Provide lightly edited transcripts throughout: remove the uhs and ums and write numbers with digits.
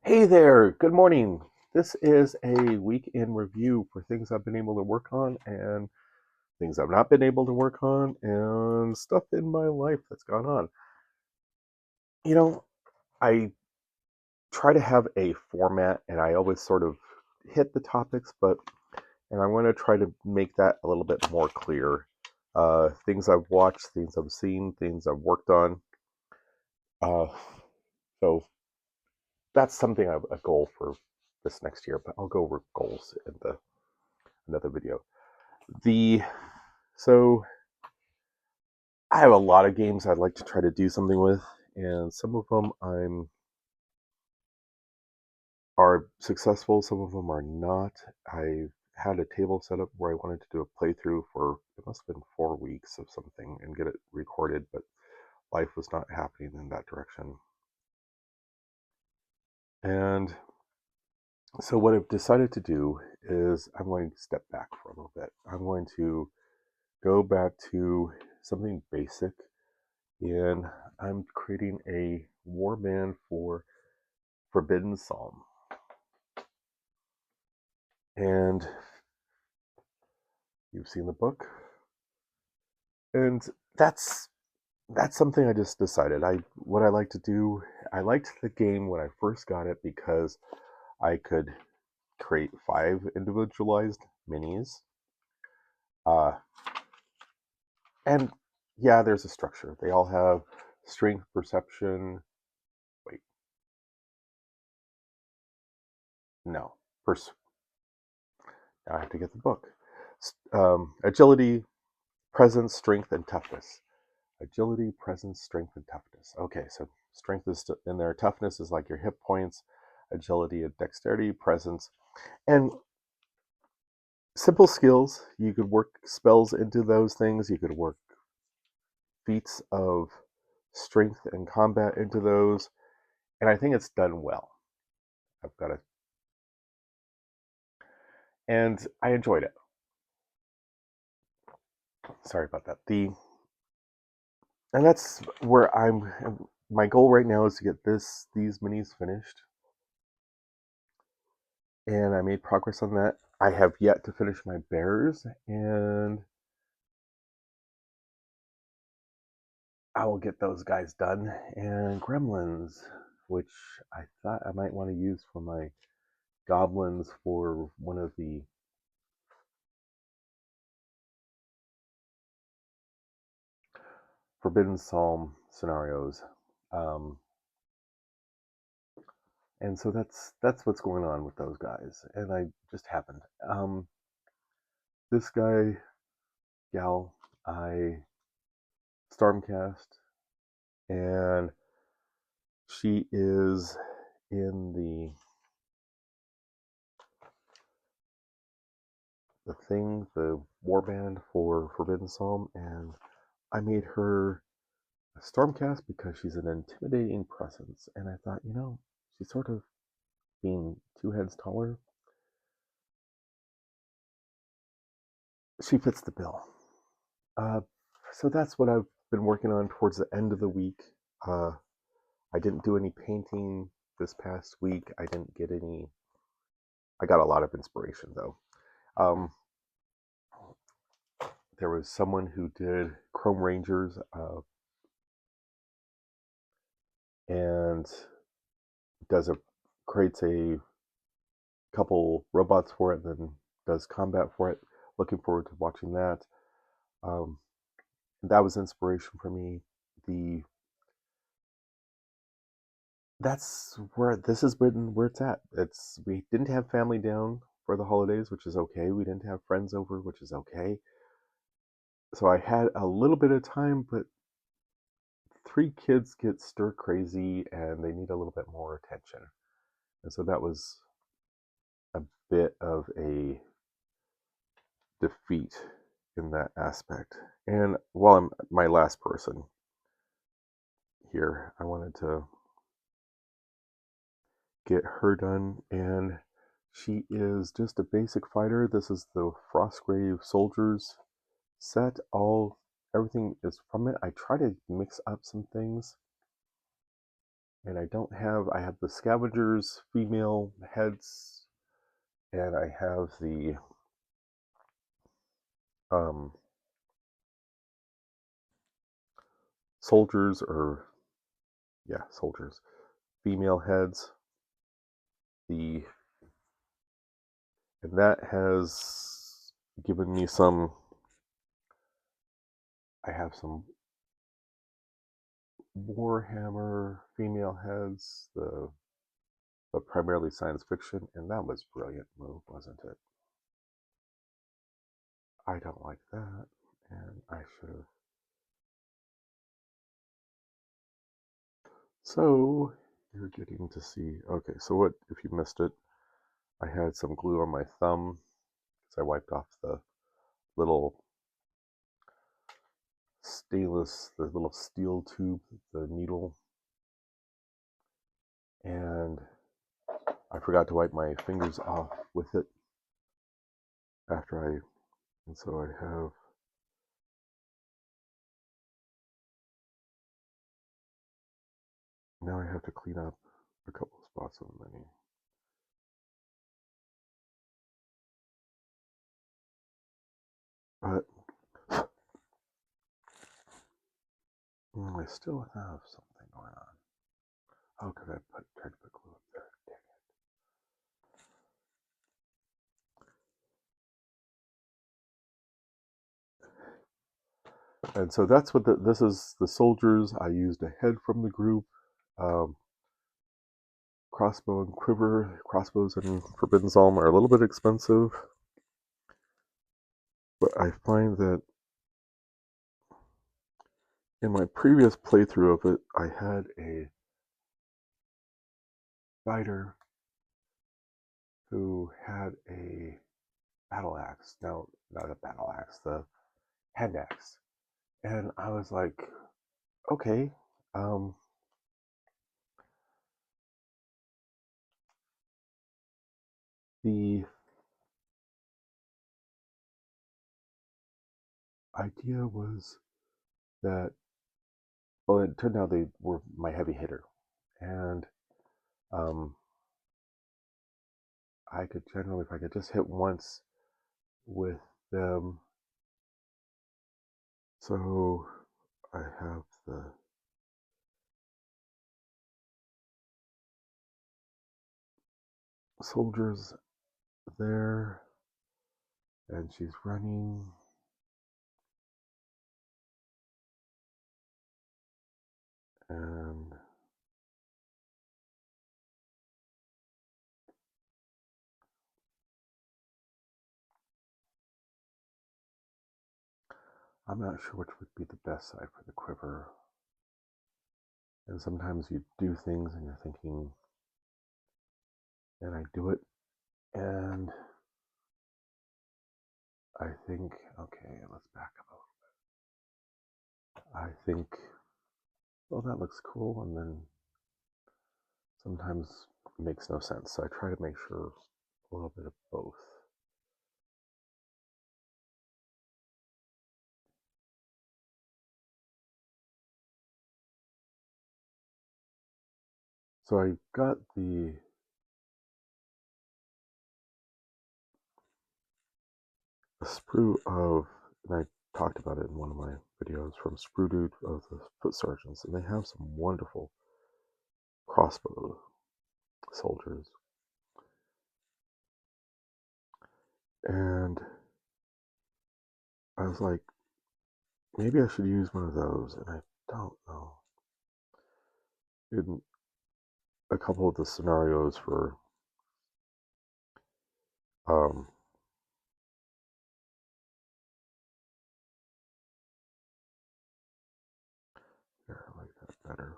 Hey there, good morning. This is a week in review for things I've been able to work on and things I've not been able to work on and stuff in my life that's gone on. You know, I try to have a format and I always sort of hit the topics, and I want to try to make that a little bit more clear. Things I've watched, things I've seen, things I've worked on. Uh, so that's something a goal for this next year, but I'll go over goals in the another video. The so I have a lot of games I'd like to try to do something with, and some of them are successful, some of them are not. I had a table set up where I wanted to do a playthrough for it must have been 4 weeks of something and get it recorded, but life was not happening in that direction. And so what I've decided to do is I'm going to step back for a little bit. I'm going to go back to something basic, and I'm creating a warband for Forbidden Psalm. And you've seen the book, and that's that's something I just decided. I what I like to do. I liked the game when I first got it because I could create 5 individualized minis. Uh, and yeah, there's a structure. They all have strength, perception. Wait, no, now I have to get the book. Agility, presence, strength, and toughness. Agility, presence, strength, and toughness. Okay, so strength is in there. Toughness is like your hit points. Agility and dexterity, presence, and simple skills. You could work spells into those things. You could work feats of strength and combat into those, and I think it's done well. I've got it, and I enjoyed it. Sorry about that. And that's where I'm. My goal right now is to get these minis finished, and I made progress on that. I have yet to finish my bears, and I will get those guys done. And gremlins, which I thought I might want to use for my goblins for one of the Forbidden Psalm scenarios. Um, and so that's what's going on with those guys. And I just happened. This guy, gal, I Stormcast, and she is in the warband for Forbidden Psalm, and I made her a Stormcast because she's an intimidating presence, and I thought, she's sort of being 2 heads taller. She fits the bill. Uh, so that's what I've been working on towards the end of the week. Uh, I didn't do any painting this past week. I didn't get any. I got a lot of inspiration though. Um, there was someone who did Chrome Rangers, and does a creates a couple robots for it, and then does combat for it. Looking forward to watching that. Um, that was inspiration for me. The That's where this has been where it's at. We didn't have family down for the holidays, which is okay. We didn't have friends over, which is okay. So I had a little bit of time, but 3 kids get stir crazy and they need a little bit more attention. And so that was a bit of a defeat in that aspect. And while I'm my last person here, I wanted to get her done, and she is just a basic fighter. This is the Frostgrave Soldiers set. Everything is from it. I try to mix up some things. And I have the Scavengers female heads, and I have the um, soldiers, soldiers, female heads. The and that has given me some. I have some Warhammer female heads, but primarily science fiction, and that was a brilliant move, wasn't it? I don't like that, and I should have. So you're getting to see. Okay, so what if you missed it? I had some glue on my thumb because I wiped off the little the little steel tube, the needle, and I forgot to wipe my fingers off with it after and so now I have to clean up a couple of spots on the menu. But I still have something going on. Oh, because I tried to put glue up there. Dang it. And so that's what this is. The soldiers. I used a head from the group. Um, Crossbow and quiver. Crossbows and Forbidden Psalm are a little bit expensive, but I find that in my previous playthrough of it, I had a fighter who had a battle axe. No, not a battle axe, the hand axe. And I was like, okay, um, the idea was that, well, it turned out they were my heavy hitter. And um, I could generally, if I could just hit once with them. So I have the soldiers there, and she's running. And I'm not sure which would be the best side for the quiver. And sometimes you do things and you're thinking, and I do it, and I think, okay, let's back up a little bit. I think, well, that looks cool, and then sometimes it makes no sense. So I try to make sure a little bit of both. So I got the sprue of, and I talked about it in one of my videos from Sprue Dude of the Foot Sergeants, and they have some wonderful crossbow soldiers. And I was like, maybe I should use one of those, and I don't know. In a couple of the scenarios for um, here, I like that better.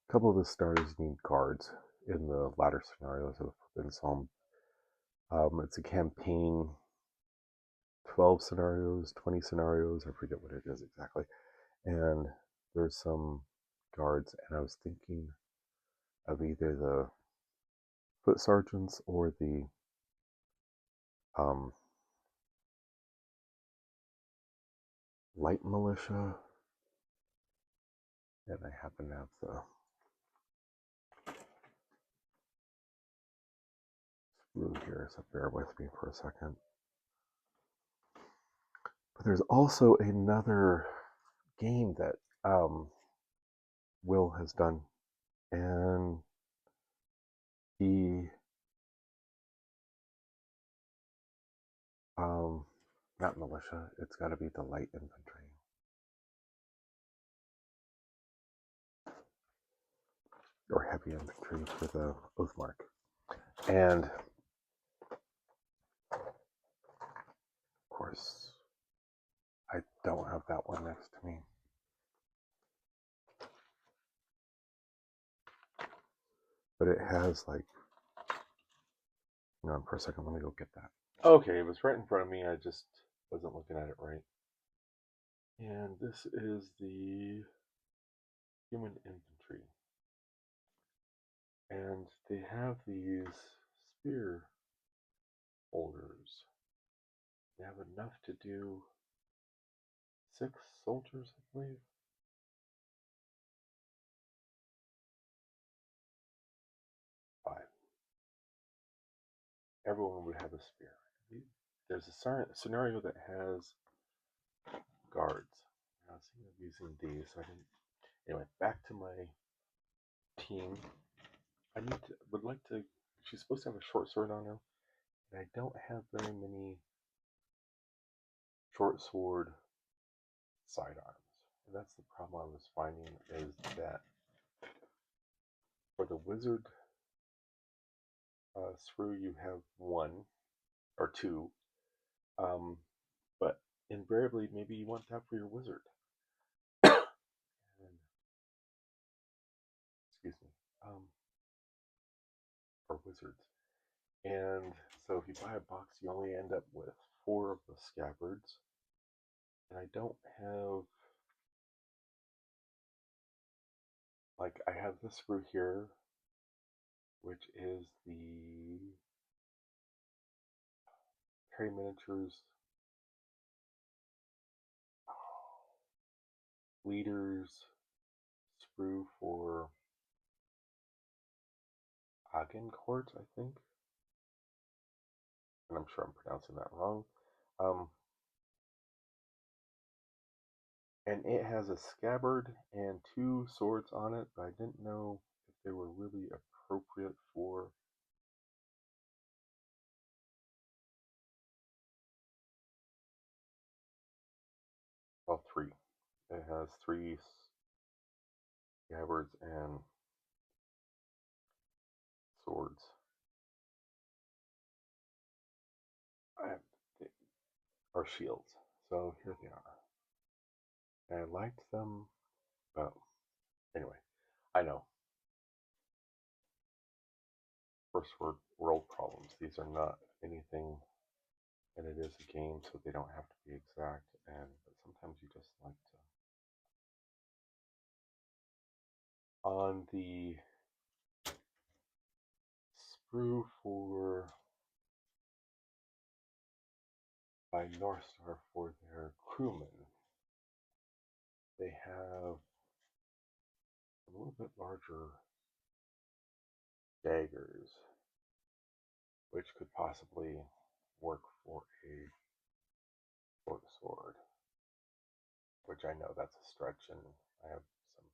A couple of the scenarios need guards in the latter scenarios of Forbidden Psalm. It's a campaign, 12 scenarios, 20 scenarios, I forget what it is exactly. And there's some guards, and I was thinking of either the foot sergeants or the light militia. And I happen to have the sprue here, so bear with me for a second. But there's also another game that Will has done, and he not militia, it's got to be the light infantry. Or heavy infantry for the Oathmark. And of course, I don't have that one next to me. But it has like, hang on for a second, let me go get that. Okay, it was right in front of me, I just wasn't looking at it right. And this is the human infantry. And they have these spear holders. They have enough to do 6 soldiers, I believe. 5. Everyone would have a spear. There's a scenario that has guards. I was thinking of using these, so I didn't. Anyway, back to my team. I would like to. She's supposed to have a short sword on her, and I don't have very many short sword sidearms. And that's the problem I was finding, is that for the wizard sprue you have 1 or 2, but invariably maybe you want that for your wizard. And, excuse me, or wizards. And so if you buy a box, you only end up with 4 of the scabbards. And I don't have, like, I have this sprue here, which is the Perry Miniatures Leaders sprue for Agincourt, I think. And I'm sure I'm pronouncing that wrong. And it has a scabbard and 2 swords on it, but I didn't know if they were really appropriate for well, 3. It has 3 scabbards and swords. Or shields. So here they are. And I liked them, but anyway, I know. First world problems. These are not anything, and it is a game, so they don't have to be exact. But sometimes you just like to. On the sprue for by Northstar for their crewmen, they have a little bit larger daggers, which could possibly work for a short sword, which I know that's a stretch, and I have some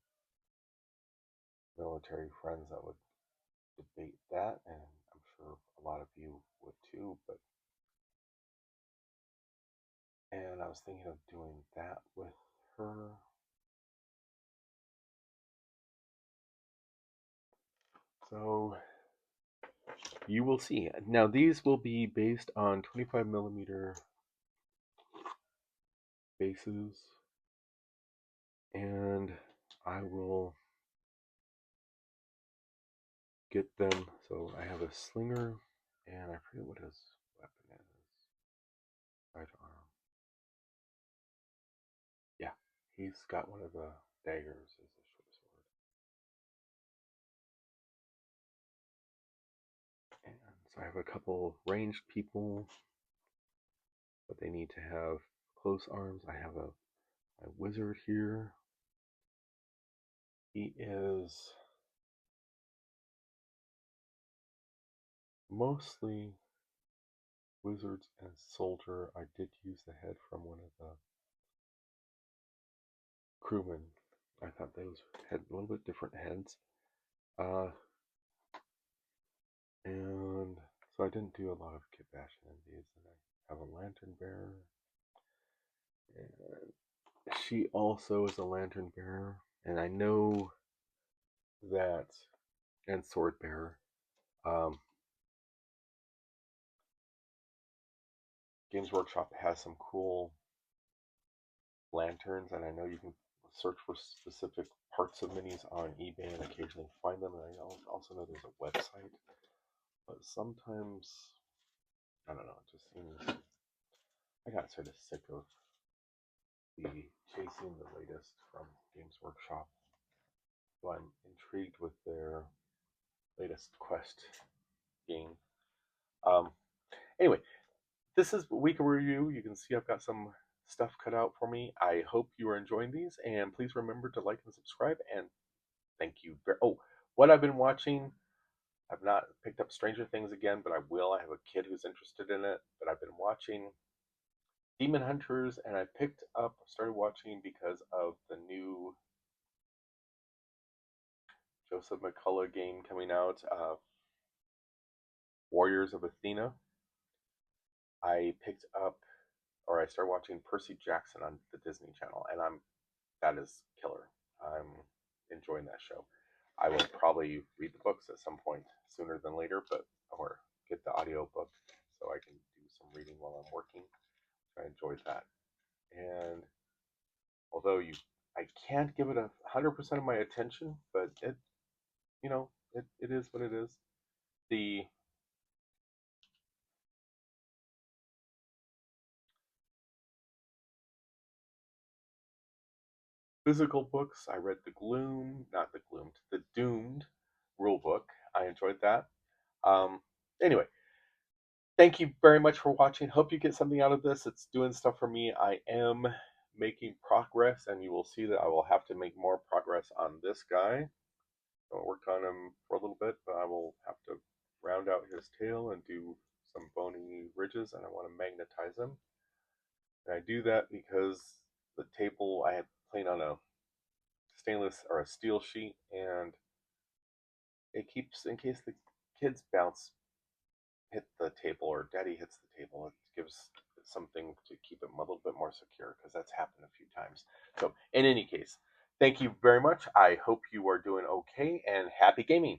military friends that would debate that, and I'm sure a lot of you would too, and I was thinking of doing that with her. So you will see. Now these will be based on 25mm bases, and I will get them. So I have a slinger, and I forget what his weapon is. Sidearm. Yeah, he's got one of the daggers as a short sword. I have a couple ranged people, but they need to have close arms. I have a wizard here. He is mostly wizards and soldier. I did use the head from one of the crewmen. I thought those had a little bit different heads. And so I didn't do a lot of Kit Bastion in these. And I have a lantern bearer. And she also is a lantern bearer. And I know that, and sword bearer. Games Workshop has some cool lanterns, and I know you can search for specific parts of minis on eBay and occasionally find them. And I also know there's a website, but sometimes I don't know. It just seems I got sort of sick of the chasing the latest from Games Workshop. So I'm intrigued with their latest Quest game. Um, anyway, this is Week of Review. You can see I've got some stuff cut out for me. I hope you are enjoying these, and please remember to like and subscribe. And thank you. What I've been watching, I've not picked up Stranger Things again, but I will. I have a kid who's interested in it, but I've been watching Demon Hunters, and I started watching because of the new Joseph McCullough game coming out, Warriors of Athena. I started watching Percy Jackson on the Disney Channel, and that is killer. I'm enjoying that show. I will probably read the books at some point sooner than later, or get the audio book so I can do some reading while I'm working. I enjoyed that, and although I can't give it 100% of my attention, but it is what it is. The physical books, I read the Doomed rule book. I enjoyed that. Um, anyway, thank you very much for watching. Hope you get something out of this. It's doing stuff for me. I am making progress, and you will see that I will have to make more progress on this guy. I worked on him for a little bit, but I will have to round out his tail and do some bony ridges, and I want to magnetize him. And I do that because the table I had playing on a stainless or a steel sheet, and it keeps, in case the kids hit the table or daddy hits the table, it gives something to keep it a little bit more secure, because that's happened a few times. So in any case, thank you very much. I hope you are doing okay, and happy gaming.